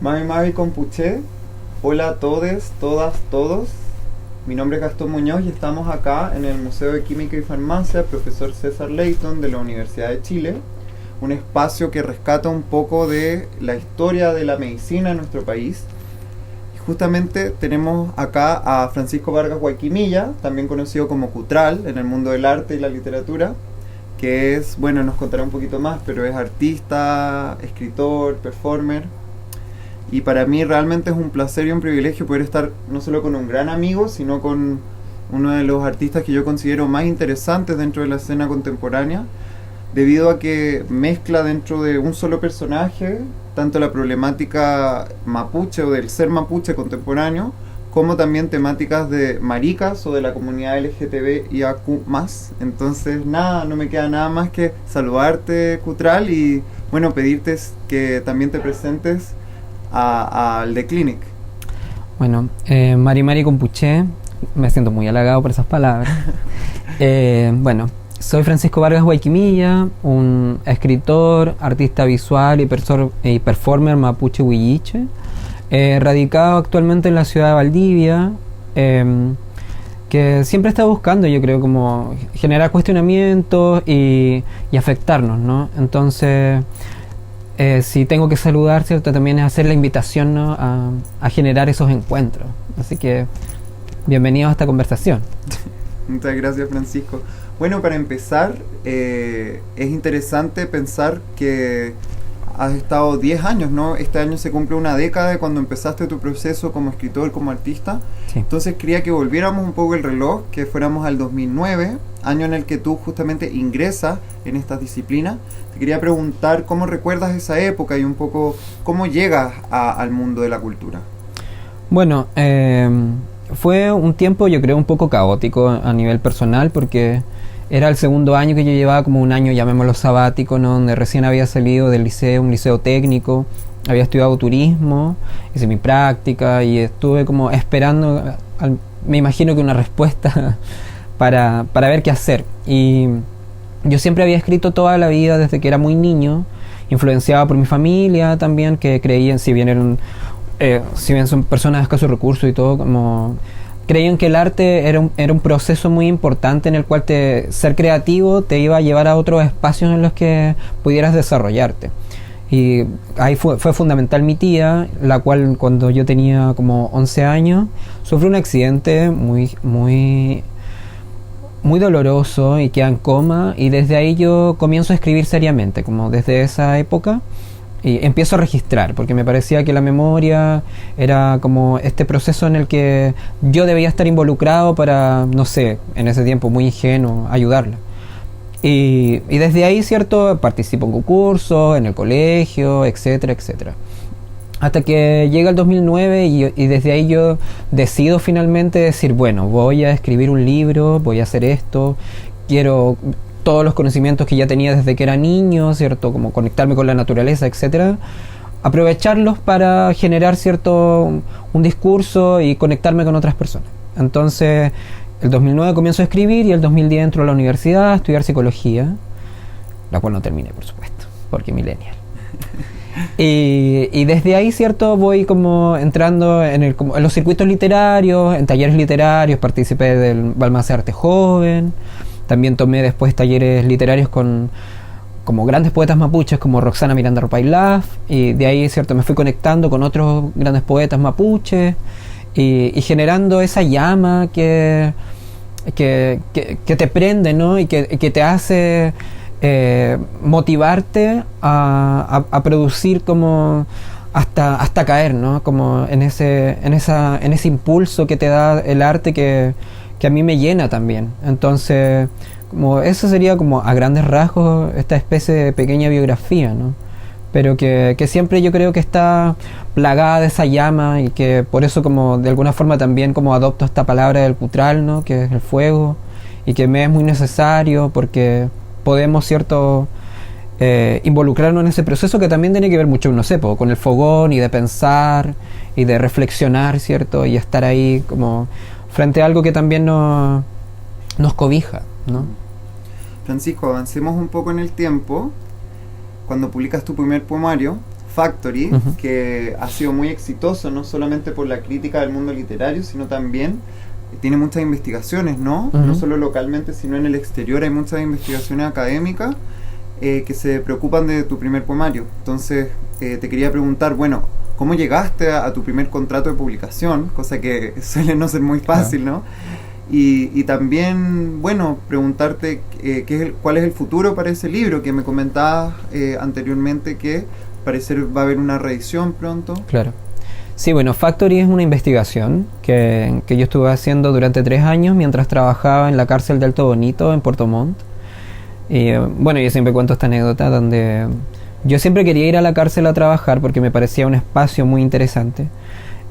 Mami Compuché, hola a todos, todas, todos. Mi nombre es Gastón Muñoz y estamos acá en el Museo de Química y Farmacia, profesor César Leighton de la Universidad de Chile, un espacio que rescata un poco de la historia de la medicina en nuestro país. Y justamente tenemos acá a Francisco Vargas Guayquimilla, también conocido como Cutral en el mundo del arte y la literatura, que es, bueno, nos contará un poquito más, pero es artista, escritor, performer. Y para mí realmente es un placer y un privilegio poder estar no solo con un gran amigo, sino con uno de los artistas que yo considero más interesantes dentro de la escena contemporánea, debido a que mezcla dentro de un solo personaje tanto la problemática mapuche o del ser mapuche contemporáneo, como también temáticas de maricas o de la comunidad LGTBIAQ+. Entonces nada, no me queda nada más que saludarte, Cutral, y bueno, pedirte que también te presentes al The Clinic. Bueno, Mari Compuché, me siento muy halagado por esas palabras. Bueno, soy Francisco Vargas Guayquimilla, un escritor, artista visual y performer mapuche huilliche, radicado actualmente en la ciudad de Valdivia, que siempre está buscando, yo creo, como generar cuestionamientos y afectarnos, ¿no? Entonces, si tengo que saludar, ¿cierto? También es hacer la invitación, ¿no? a generar esos encuentros. Así que, bienvenidos a esta conversación. Muchas gracias, Francisco. Bueno, para empezar, es interesante pensar que has estado 10 años, ¿no? Este año se cumple una década de cuando empezaste tu proceso como escritor, como artista. Sí. Entonces quería que volviéramos un poco el reloj, que fuéramos al 2009, año en el que tú justamente ingresas en estas disciplinas. Te quería preguntar cómo recuerdas esa época y un poco cómo llegas al mundo de la cultura. Bueno, fue un tiempo, yo creo, un poco caótico a nivel personal, porque era el segundo año que yo llevaba, como un año, llamémoslo sabático, ¿no? Donde recién había salido del liceo, un liceo técnico, había estudiado turismo, hice mi práctica y estuve como esperando, me imagino que una respuesta para ver qué hacer. Y yo siempre había escrito toda la vida desde que era muy niño, influenciado por mi familia también, que creían, si bien son personas de escasos recursos y todo, como creían que el arte era un proceso muy importante en el cual ser creativo te iba a llevar a otros espacios en los que pudieras desarrollarte. Y ahí fue fundamental mi tía, la cual cuando yo tenía como 11 años sufrió un accidente muy doloroso y queda en coma, y desde ahí yo comienzo a escribir seriamente, como desde esa época. Y empiezo a registrar, porque me parecía que la memoria era como este proceso en el que yo debía estar involucrado para, no sé, en ese tiempo muy ingenuo, ayudarla. Y desde ahí, ¿cierto? Participo en concursos, en el colegio, etcétera, etcétera. Hasta que llega el 2009 y desde ahí yo decido finalmente decir, bueno, voy a escribir un libro, voy a hacer esto, quiero todos los conocimientos que ya tenía desde que era niño, ¿cierto? Como conectarme con la naturaleza, etcétera, aprovecharlos para generar, ¿cierto? Un discurso y conectarme con otras personas. Entonces, el 2009 comienzo a escribir y el 2010 entro a la universidad a estudiar psicología, la cual no terminé, por supuesto, porque millennial. Y desde ahí, ¿cierto? Voy como entrando en los circuitos literarios, en talleres literarios, participé del Balmacé Arte Joven. También tomé después talleres literarios con como grandes poetas mapuches como Roxana Miranda Rupailaf, y de ahí, ¿cierto? Me fui conectando con otros grandes poetas mapuches y generando esa llama que te prende, ¿no? Y que te hace motivarte a producir como hasta caer, ¿no? Como en ese impulso que te da el arte que a mí me llena también. Entonces, como eso sería como a grandes rasgos esta especie de pequeña biografía, ¿no? Pero que siempre yo creo que está plagada de esa llama, y que por eso como de alguna forma también como adopto esta palabra del cutral, ¿no? Que es el fuego, y que me es muy necesario porque podemos, ¿cierto? Involucrarnos en ese proceso que también tiene que ver mucho, no sé, con el fogón, y de pensar y de reflexionar, ¿cierto? Y estar ahí como frente a algo que también nos cobija, ¿no? Francisco, avancemos un poco en el tiempo. Cuando publicas tu primer poemario, Factory, Ujú. que ha sido muy exitoso, no solamente por la crítica del mundo literario, sino también tiene muchas investigaciones, ¿no? Ujú. No solo localmente, sino en el exterior hay muchas investigaciones académicas que se preocupan de tu primer poemario. Entonces, te quería preguntar, bueno, ¿cómo llegaste a tu primer contrato de publicación? Cosa que suele no ser muy fácil, ¿no? Y también, bueno, preguntarte cuál es el futuro para ese libro que me comentabas anteriormente que parece va a haber una reedición pronto. Claro. Sí, bueno, Factory es una investigación que yo estuve haciendo durante 3 años mientras trabajaba en la cárcel de Alto Bonito, en Puerto Montt. Y bueno, yo siempre cuento esta anécdota donde yo siempre quería ir a la cárcel a trabajar porque me parecía un espacio muy interesante.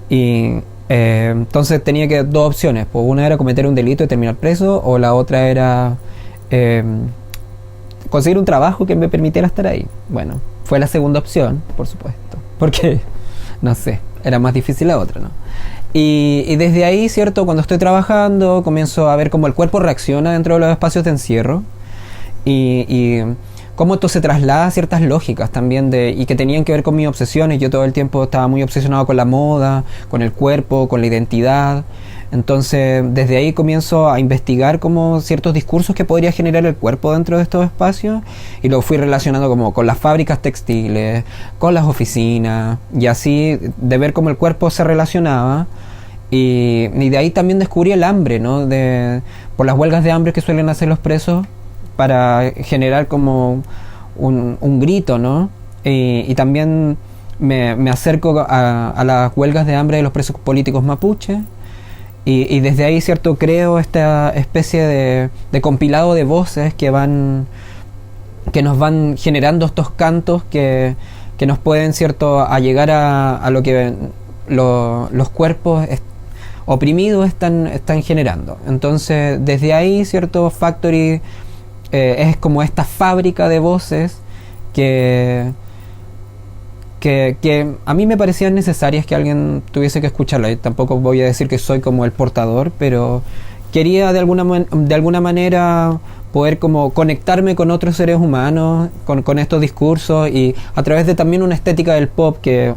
Y entonces tenía que dos opciones. Pues una era cometer un delito y terminar preso, o la otra era eh, conseguir un trabajo que me permitiera estar ahí. Bueno, fue la segunda opción, por supuesto. Porque, no sé, era más difícil la otra, ¿no? Y desde ahí, ¿cierto? Cuando estoy trabajando, comienzo a ver cómo el cuerpo reacciona dentro de los espacios de encierro. Y cómo esto se traslada a ciertas lógicas también y que tenían que ver con mis obsesiones. Yo todo el tiempo estaba muy obsesionado con la moda, con el cuerpo, con la identidad. Entonces desde ahí comienzo a investigar como ciertos discursos que podría generar el cuerpo dentro de estos espacios, y lo fui relacionando como con las fábricas textiles, con las oficinas, y así de ver cómo el cuerpo se relacionaba. Y de ahí también descubrí el hambre, ¿no? Por las huelgas de hambre que suelen hacer los presos para generar como un grito, ¿no? Y también me acerco a las huelgas de hambre de los presos políticos mapuches, y desde ahí, ¿cierto?, creo esta especie de compilado de voces que nos van generando estos cantos que nos pueden, ¿cierto?, a llegar a lo que los cuerpos oprimidos están generando. Entonces desde ahí, ¿cierto?, Factory es como esta fábrica de voces que a mí me parecían necesarias que alguien tuviese que escucharla. Y tampoco voy a decir que soy como el portador, pero quería de alguna manera poder como conectarme con otros seres humanos, con estos discursos, y a través de también una estética del pop que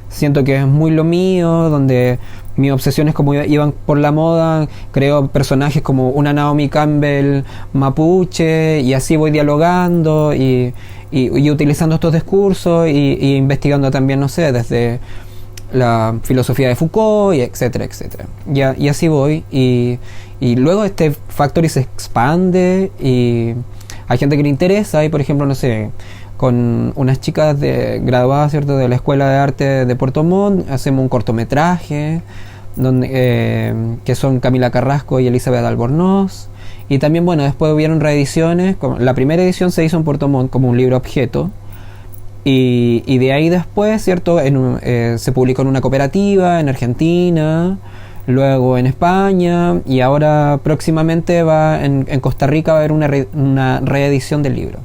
siento que es muy lo mío, donde mis obsesiones como iban por la moda, creo personajes como una Naomi Campbell mapuche, y así voy dialogando y utilizando estos discursos y investigando también, no sé, desde la filosofía de Foucault, y etcétera, etcétera. Y así voy, y luego este Factory se expande y hay gente que le interesa, y por ejemplo, no sé, con unas chicas graduadas, ¿cierto?, de la Escuela de Arte de Puerto Montt, hacemos un cortometraje que son Camila Carrasco y Elizabeth Albornoz. Y también, bueno, después hubieron reediciones. La primera edición se hizo en Puerto Montt como un libro objeto, y de ahí después, ¿cierto?, se publicó en una cooperativa en Argentina, luego en España, y ahora próximamente en Costa Rica va a haber una reedición del libro.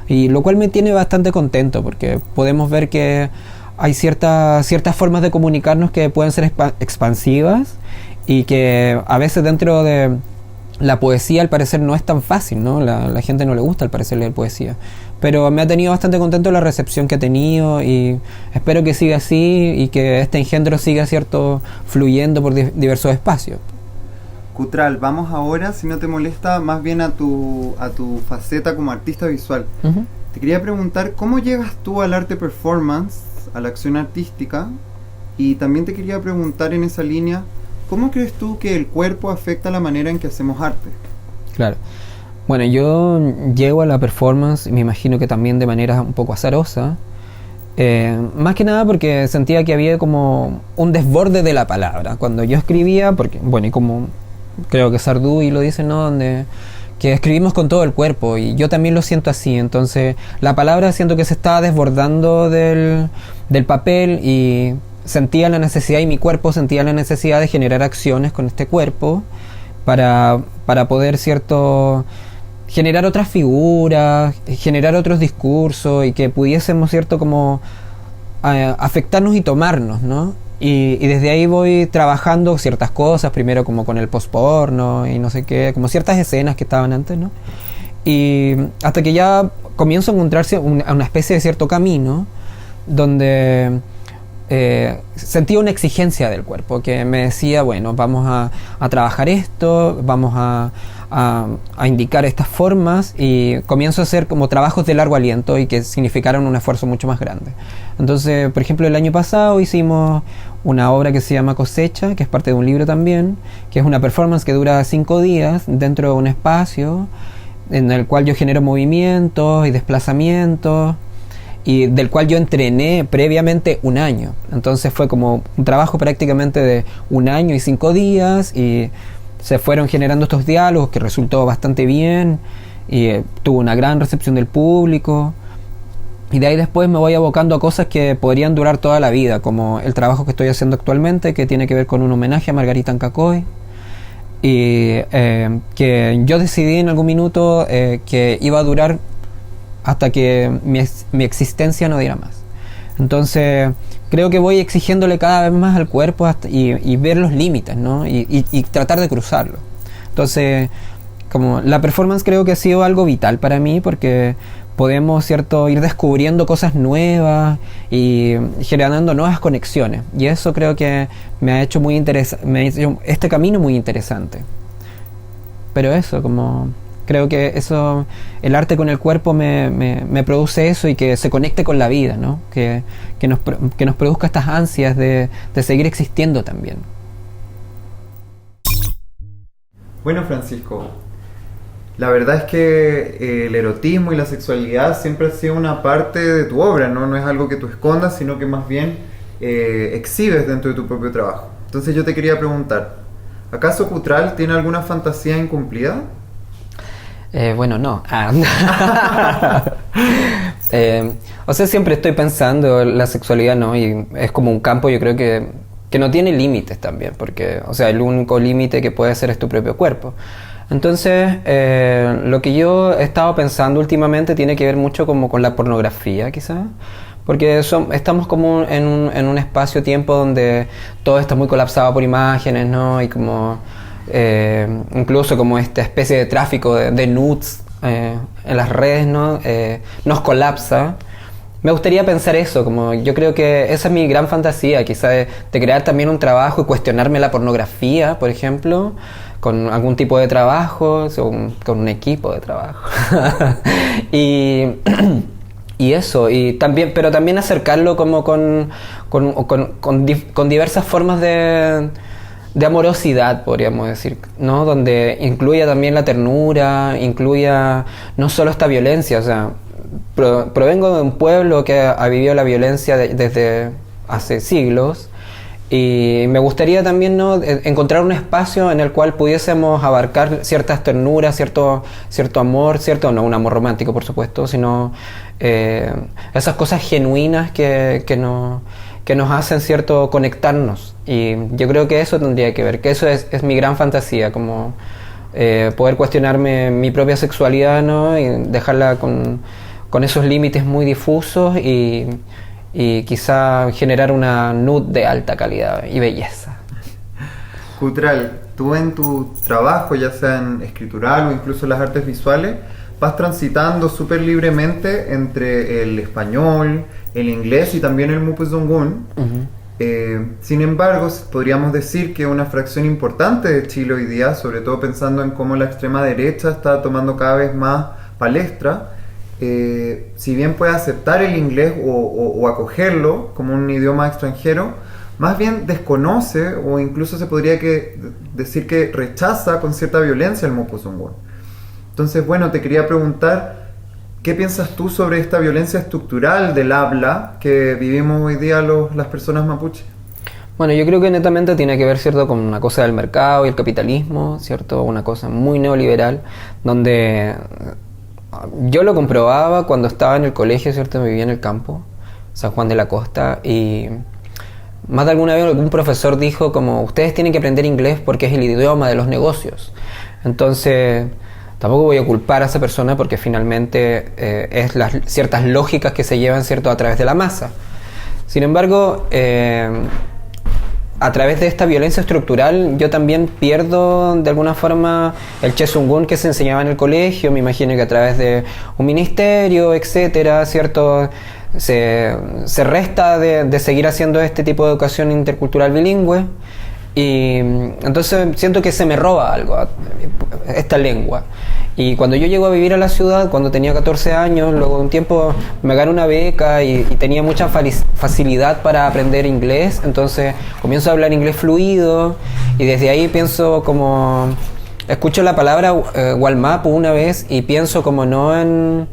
Y lo cual me tiene bastante contento, porque podemos ver que hay ciertas formas de comunicarnos que pueden ser expansivas, y que a veces dentro de la poesía al parecer no es tan fácil, ¿no? La gente no le gusta al parecer leer poesía, pero me ha tenido bastante contento la recepción que ha tenido, y espero que siga así y que este engendro siga, ¿cierto?, fluyendo por diversos espacios. Cutral, vamos ahora, si no te molesta, más bien a tu faceta como artista visual. Uh-huh. Te quería preguntar, ¿cómo llegas tú al arte performance, a la acción artística? Y también te quería preguntar en esa línea, ¿cómo crees tú que el cuerpo afecta la manera en que hacemos arte? Claro. Bueno, yo llego a la performance, me imagino que también de manera un poco azarosa, más que nada porque sentía que había como un desborde de la palabra cuando yo escribía, porque, bueno, y como creo que Sardú lo dice, ¿no?, donde que escribimos con todo el cuerpo, y yo también lo siento así. Entonces la palabra siento que se estaba desbordando del papel, y sentía la necesidad, y mi cuerpo sentía la necesidad de generar acciones con este cuerpo para poder, ¿cierto?, generar otras figuras, generar otros discursos, y que pudiésemos, ¿cierto?, como afectarnos y tomarnos, ¿no? Y desde ahí voy trabajando ciertas cosas, primero como con el post-porno y no sé qué, como ciertas escenas que estaban antes, ¿no? Y hasta que ya comienzo a encontrarse una especie de cierto camino, donde sentía una exigencia del cuerpo que me decía, bueno, vamos a trabajar esto, vamos a indicar estas formas, y comienzo a hacer como trabajos de largo aliento y que significaron un esfuerzo mucho más grande. Entonces, por ejemplo, el año pasado hicimos una obra que se llama Cosecha, que es parte de un libro también, que es una performance que dura 5 días dentro de un espacio en el cual yo genero movimientos y desplazamientos, y del cual yo entrené previamente 1 año. Entonces fue como un trabajo prácticamente de 1 año y 5 días, y se fueron generando estos diálogos que resultó bastante bien, y tuvo una gran recepción del público. Y de ahí después me voy abocando a cosas que podrían durar toda la vida, como el trabajo que estoy haciendo actualmente, que tiene que ver con un homenaje a Margarita Ancacoy, y que yo decidí en algún minuto que iba a durar hasta que mi existencia no diera más. Entonces creo que voy exigiéndole cada vez más al cuerpo y ver los límites, ¿no? Y tratar de cruzarlo. Entonces, como la performance creo que ha sido algo vital para mí, porque podemos, ¿cierto?, ir descubriendo cosas nuevas y generando nuevas conexiones, y eso creo que me ha hecho este camino muy interesante. Pero eso, como creo que eso, el arte con el cuerpo me produce eso, y que se conecte con la vida, ¿no? Que nos produzca estas ansias de seguir existiendo también. Bueno, Francisco, la verdad es que el erotismo y la sexualidad siempre ha sido una parte de tu obra, ¿no? No es algo que tú escondas, sino que más bien exhibes dentro de tu propio trabajo. Entonces yo te quería preguntar, ¿acaso Cutral tiene alguna fantasía incumplida? Bueno, no. O sea, siempre estoy pensando la sexualidad, ¿no? Y es como un campo, yo creo que no tiene límites también, porque, o sea, el único límite que puede ser es tu propio cuerpo. Entonces, lo que yo he estado pensando últimamente tiene que ver mucho como con la pornografía, quizás, porque estamos como en un espacio-tiempo donde todo está muy colapsado por imágenes, ¿no? Y como incluso como esta especie de tráfico de nudes en las redes, ¿no? Nos colapsa. Me gustaría pensar eso, como yo creo que esa es mi gran fantasía, quizá de crear también un trabajo y cuestionarme la pornografía, por ejemplo, con algún tipo de trabajo, con un equipo de trabajo. Y eso, y también, pero también acercarlo como con diversas formas de amorosidad, podríamos decir, ¿no? Donde incluya también la ternura, incluya no solo esta violencia, o sea, provengo de un pueblo que ha vivido la violencia desde hace siglos, y me gustaría también, ¿no?, encontrar un espacio en el cual pudiésemos abarcar ciertas ternuras, cierto amor, no un amor romántico, por supuesto, sino esas cosas genuinas que nos hacen, cierto, conectarnos. Y yo creo que eso tendría que ver, que eso es mi gran fantasía, como poder cuestionarme mi propia sexualidad, ¿no?, y dejarla con esos límites muy difusos, y quizá generar una nude de alta calidad y belleza. Cutral, tú en tu trabajo, ya sea en escritural o incluso en las artes visuales, vas transitando súper libremente entre el español, el inglés y también el mapudungun. Sin embargo, podríamos decir que una fracción importante de Chile hoy día, sobre todo pensando en cómo la extrema derecha está tomando cada vez más palestra, si bien puede aceptar el inglés o acogerlo como un idioma extranjero, más bien desconoce, o incluso se podría decir que rechaza con cierta violencia el mapudungun. Entonces, bueno, te quería preguntar, ¿qué piensas tú sobre esta violencia estructural del habla que vivimos hoy día las personas mapuche? Bueno, yo creo que netamente tiene que ver, ¿cierto?, con una cosa del mercado y el capitalismo, ¿cierto?, una cosa muy neoliberal, donde yo lo comprobaba cuando estaba en el colegio, ¿cierto?, vivía en el campo, San Juan de la Costa, y más de alguna vez algún profesor dijo como, ustedes tienen que aprender inglés porque es el idioma de los negocios. Entonces, tampoco voy a culpar a esa persona, porque finalmente es ciertas lógicas que se llevan, ¿cierto?, a través de la masa. Sin embargo, a través de esta violencia estructural yo también pierdo de alguna forma el Chesungun que se enseñaba en el colegio. Me imagino que a través de un ministerio, etcétera, ¿cierto?, se resta de seguir haciendo este tipo de educación intercultural bilingüe. Y entonces siento que se me roba algo, esta lengua. Y cuando yo llego a vivir a la ciudad, cuando tenía 14 años, luego de un tiempo me gané una beca y tenía mucha facilidad para aprender inglés. Entonces comienzo a hablar inglés fluido y desde ahí pienso como... Escucho la palabra Walmapu una vez y pienso como no en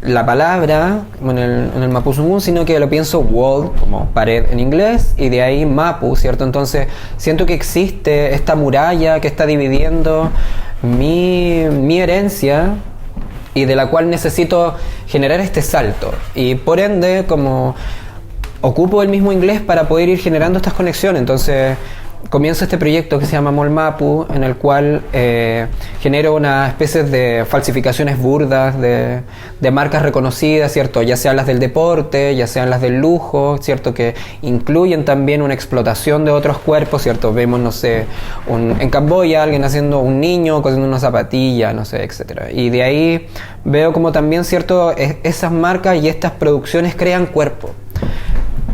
la palabra en el Mapuzungún, sino que lo pienso wall, como pared en inglés, y de ahí Mapu, ¿cierto? Entonces siento que existe esta muralla que está dividiendo mi herencia y de la cual necesito generar este salto. Y por ende, como ocupo el mismo inglés para poder ir generando estas conexiones. Entonces comienzo este proyecto que se llama Molmapu, en el cual genero una especie de falsificaciones burdas de marcas reconocidas, ¿cierto? Ya sean las del deporte, ya sean las del lujo, ¿cierto? Que incluyen también una explotación de otros cuerpos, ¿cierto? Vemos, no sé, en Camboya alguien haciendo un niño cosiendo una zapatilla, no sé, etcétera. Y de ahí veo como también, ¿cierto? Esas marcas y estas producciones crean cuerpo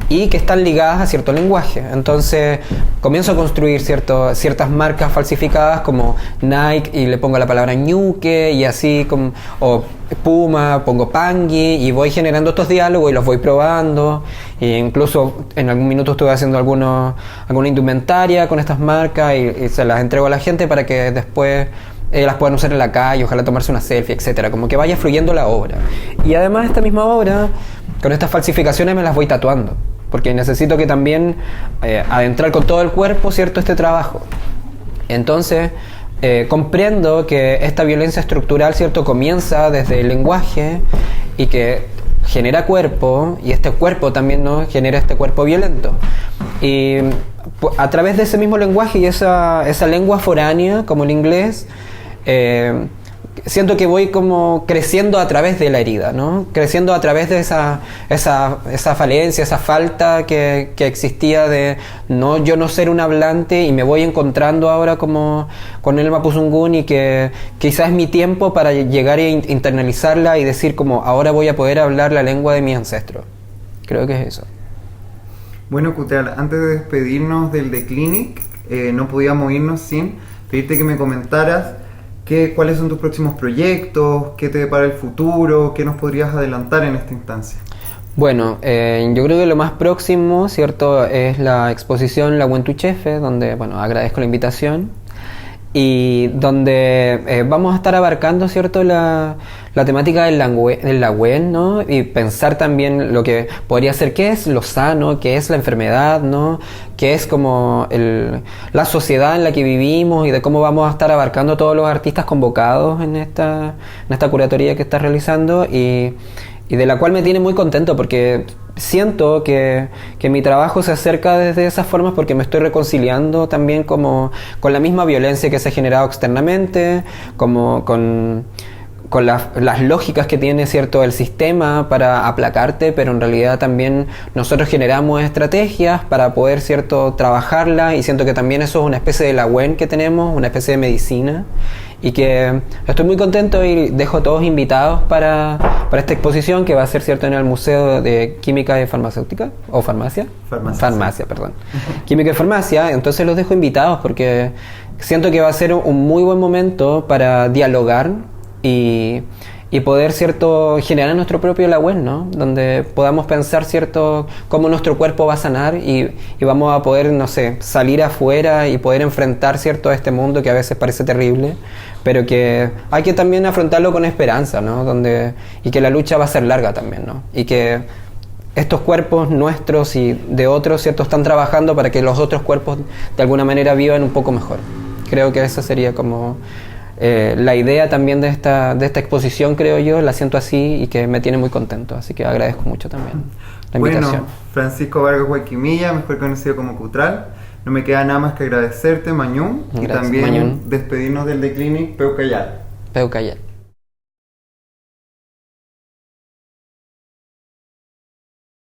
y que están ligadas a cierto lenguaje. Entonces comienzo a construir ciertas marcas falsificadas como Nike y le pongo la palabra ñuque y así como, o Puma, pongo Pangui y voy generando estos diálogos y los voy probando. E incluso en algún minuto estuve haciendo alguna indumentaria con estas marcas y se las entrego a la gente para que después las puedan usar en la calle, ojalá tomarse una selfie, etcétera. Como que vaya fluyendo la obra. Y además esta misma obra, con estas falsificaciones me las voy tatuando, porque necesito que también adentrar con todo el cuerpo, ¿cierto?, este trabajo. Entonces comprendo que esta violencia estructural, ¿cierto?, comienza desde el lenguaje y que genera cuerpo, y este cuerpo también, ¿no?, genera este cuerpo violento. Y a través de ese mismo lenguaje y esa lengua foránea, como el inglés, siento que voy como creciendo a través de la herida, ¿no? Creciendo a través de esa falencia, esa falta que existía de yo no ser un hablante, y me voy encontrando ahora como con el Mapuzungún, y que quizás es mi tiempo para llegar a internalizarla y decir como ahora voy a poder hablar la lengua de mis ancestros. Creo que es eso. Bueno, Kuteal, antes de despedirnos del The Clinic, no podíamos irnos sin pedirte que me comentaras cuáles son tus próximos proyectos, qué te depara el futuro, qué nos podrías adelantar en esta instancia. Bueno, yo creo que lo más próximo, ¿cierto?, es la exposición La Huentuchefe, donde, bueno, agradezco la invitación, y donde vamos a estar abarcando, ¿cierto?, la temática del Lagüen, ¿no? Y pensar también lo que podría ser, qué es lo sano, qué es la enfermedad, ¿no? Qué es como la sociedad en la que vivimos, y de cómo vamos a estar abarcando a todos los artistas convocados en esta curatoría que estás realizando, y de la cual me tiene muy contento, porque siento que mi trabajo se acerca desde esas formas, porque me estoy reconciliando también como con la misma violencia que se ha generado externamente, como con las lógicas que tiene, ¿cierto?, el sistema para aplacarte, pero en realidad también nosotros generamos estrategias para poder, ¿cierto?, trabajarla, y siento que también eso es una especie de lagüen que tenemos, una especie de medicina, y que estoy muy contento y dejo a todos invitados para esta exposición que va a ser, ¿cierto?, en el Museo de Química y Farmacéutica, o Farmacia, perdón, Química y Farmacia. Entonces los dejo invitados porque siento que va a ser un muy buen momento para dialogar y poder, ¿cierto?, generar nuestro propio lagüen, ¿no?, donde podamos pensar, ¿cierto?, cómo nuestro cuerpo va a sanar y vamos a poder, no sé, salir afuera y poder enfrentar, ¿cierto?, a este mundo que a veces parece terrible, pero que hay que también afrontarlo con esperanza, ¿no?, y que la lucha va a ser larga también, ¿no?, y que estos cuerpos nuestros y de otros, ¿cierto?, están trabajando para que los otros cuerpos de alguna manera vivan un poco mejor. Creo que esa sería como la idea también de esta exposición, creo yo, la siento así, y que me tiene muy contento, así que agradezco mucho también la invitación. Bueno, Francisco Vargas Guayquimilla, mejor conocido como Cutral, no me queda nada más que agradecerte, Mañún, y también Mañún, despedirnos del The Clinic, Peucayal.